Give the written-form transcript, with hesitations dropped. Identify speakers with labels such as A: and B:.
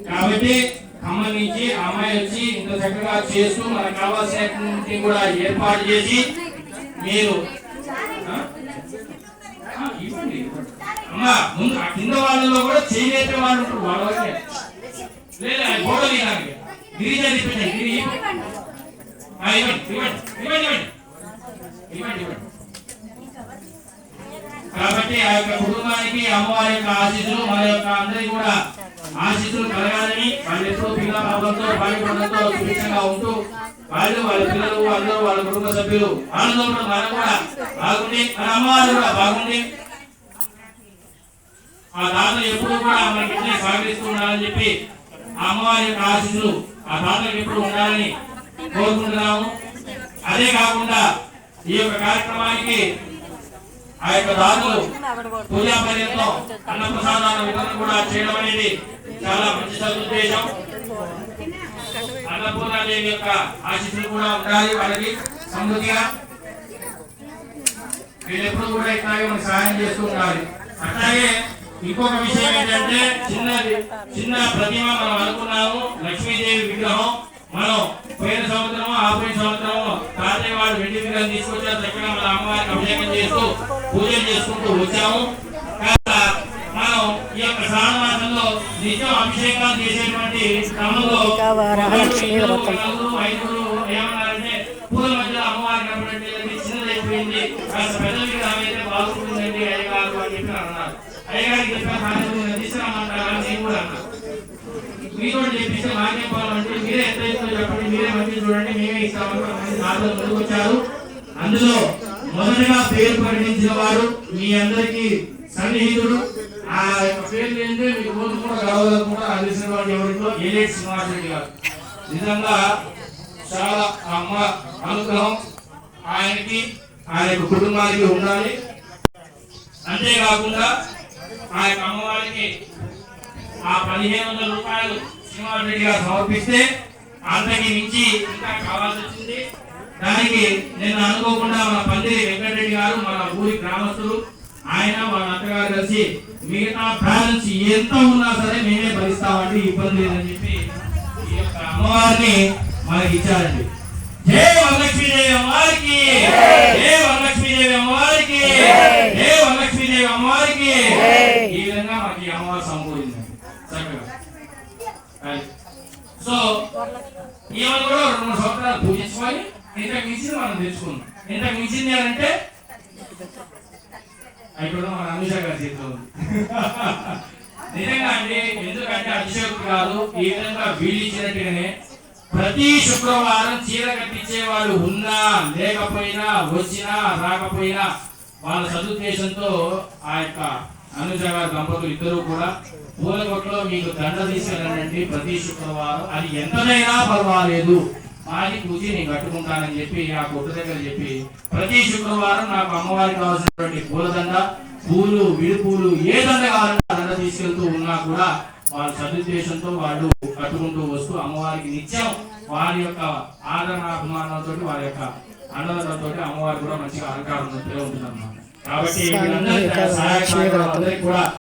A: కాబట్టి ఖమ్మం నుంచి అమ్మాయి వచ్చి ఇంత చక్కగా చేస్తూ మనకు కావాల్సినటువంటి కూడా ఏర్పాటు చేసి మీరు ఇవ్వండి అమ్మా. ముందు ఆ కింద వాళ్ళలో కూడా చేయలేని వాళ్ళు ఉంటారు, వాళ్ళ వరకే లేదా ఫోటో తీయడానికి గిరిజన ఇవ్వండి కాబట్టి ఆ యొక్క కుటుంబానికి అమ్మవారి యొక్క ఆశీస్సులు మన యొక్క అందరికీ కూడా ఆశీస్సులు కలగాలని, వాళ్ళు ఎప్పుడూ పిల్లల పాపంతో బాధపడడంతో సుభిక్షంగా ఉంటూ వాళ్ళు వాళ్ళ పిల్లలు అందరూ వాళ్ళ కుటుంబ సభ్యులు ఆనందంలో మనం కూడా బాగుండి మన అమ్మవారు కూడా బాగుండి ఆ తాతలు ఎప్పుడూ కూడా మనకి ఇట్లే సహకరిస్తూ ఉండాలని చెప్పి ఆ అమ్మవారి యొక్క ఆశీస్సులు ఆ తాతలకు ఎప్పుడు ఉండాలని కోరుకుంటున్నాము. అదే కాకుండా ఈ యొక్క కార్యక్రమానికి ఆ యొక్క దాతలు పూజా పర్యంతో అన్న ప్రసాదాల వితరణ కూడా చేయడం అనేది చాలా మంచి సదుద్దేశం. అన్నపూర్ణాదేవి యొక్క ఆశీస్సులు కూడా ఉండాలి వాళ్ళకి సమృద్ధిగా. వీళ్ళెప్పుడు కూడా ఇట్లాగే మనకు సహాయం చేస్తూ ఉండాలి. అట్లాగే ఇంకొక విషయం ఏంటంటే చిన్న ప్రతిమ మనం అనుకున్నాము, లక్ష్మీదేవి విగ్రహం. మనం పోయిన సంవత్సరం ఆపోయిన సంవత్సరం తాతయ్య వాడు వెండి విగ్రహం తీసుకొచ్చారు, చక్కగా మన అమ్మవారికి అభిషేకం చేస్తూ పూజలు చేసుకుంటూ వచ్చాము. మనం ఈ యొక్క శ్రావణ మాసంలో నిత్యం అభిషేకాలు చేసేటువంటి క్రమంలో ఐదుగురు ఏమన్నారంటే పూల మధ్యలో అమ్మవారికి అప్పటి చిన్నదైపోయింది, కాస్త పెద్ద విగ్రహం అయితే బాగుంటుందండి అయ్యగారు అని చెప్పి అన్నారు. అయ్యగారికి చెప్పిన తీసుకురామంటారా నేను కూడా అన్నా. మీరు చెప్పిస్తే మాకేం పోవాలంటే మీరే ఎంత ఇస్తుందో చెప్పండి, మీరే మంచి చూడండి, మేమే ఇస్తామని దాతలు ముందుకు వచ్చారు. అందులో మొదటిగా పేరు ప్రకటించిన వారు మీ అందరికీ సన్నిహితుడు. ఆ యొక్క పేరు ఏంటంటే మీకు రోజు కూడా గడవకుండా అందించిన వాడు ఎవరితో ఏలేటి శ్రీనివాసరెడ్డి గారు. నిజంగా చాలా అమ్మ అనుగ్రహం ఆయనకి ఆయన యొక్క కుటుంబానికి ఉండాలి. అంతేకాకుండా ఆ యొక్క అమ్మవారికి ఆ 1500 రూపాయలు శ్రీనివాసరెడ్డి గారు సమర్పిస్తే అంతకి మించి ఇంకా కావాల్సి వచ్చింది. దానికి నిన్న అనుకోకుండా మన పందిరి వెంకటరెడ్డి గారు మన ఊరి గ్రామస్తులు ఆయన వాళ్ళ అత్తగారు కలిసి మిగతా బ్యాలెన్స్ ఎంత ఉన్నా సరే మేమే భరిస్తామండి, ఇబ్బంది లేదని చెప్పి ఈ యొక్క అమ్మవారిని మనకి ఇచ్చారండి. జై వరలక్ష్మీదేవి అమ్మవారికి, జై వరలక్ష్మీదేవి అమ్మవారికి, జై వరలక్ష్మీదేవి అమ్మవారికి. ఈ విధంగా మనకి అమ్మవారు సమకూరింది చక్కగా. సో ఈమె కూడా 2-3 సంవత్సరాలు పూజించుకొని ఇంతకు మించింది మనం తెచ్చుకున్నాం. ఇంతకు మించింది అంటే ఇప్పుడు మన అనుష గారి చేతిలో ఉంది. నిజంగా అండి, ఎందుకంటే అభిషేక్ గారు ఈ విధంగా వీలిచ్చినట్టుగానే ప్రతి శుక్రవారం చీర కట్టించే వాళ్ళు ఉన్నా లేకపోయినా వచ్చినా రాకపోయినా వాళ్ళ సదుద్దేశంతో ఆ యొక్క అనుజ గారి దంపతులు ఇద్దరు కూడా పూల కొట్లో మీకు దండ తీసుకెళ్ళండి ప్రతి శుక్రవారం, అది ఎంతనైనా పర్వాలేదు మాది పూజి నేను కట్టుకుంటానని చెప్పి ఆ కొట్టు దగ్గర చెప్పి ప్రతి శుక్రవారం నాకు అమ్మవారికి కావాల్సినటువంటి పూలదండ, పూలు, విడిపూలు ఏ దండ కావాలంటే దండ తీసుకెళ్తూ ఉన్నా కూడా వాళ్ళ సదుద్దేశంతో వాళ్ళు కట్టుకుంటూ వస్తూ అమ్మవారికి నిత్యం వారి యొక్క ఆదరణాభిమానంతో వారి యొక్క అన్నదండతో అమ్మవారికి కూడా మంచిగా అలంకారం ఉంటుందన్నమాట. కాబట్టి వీళ్ళందరికీ కూడా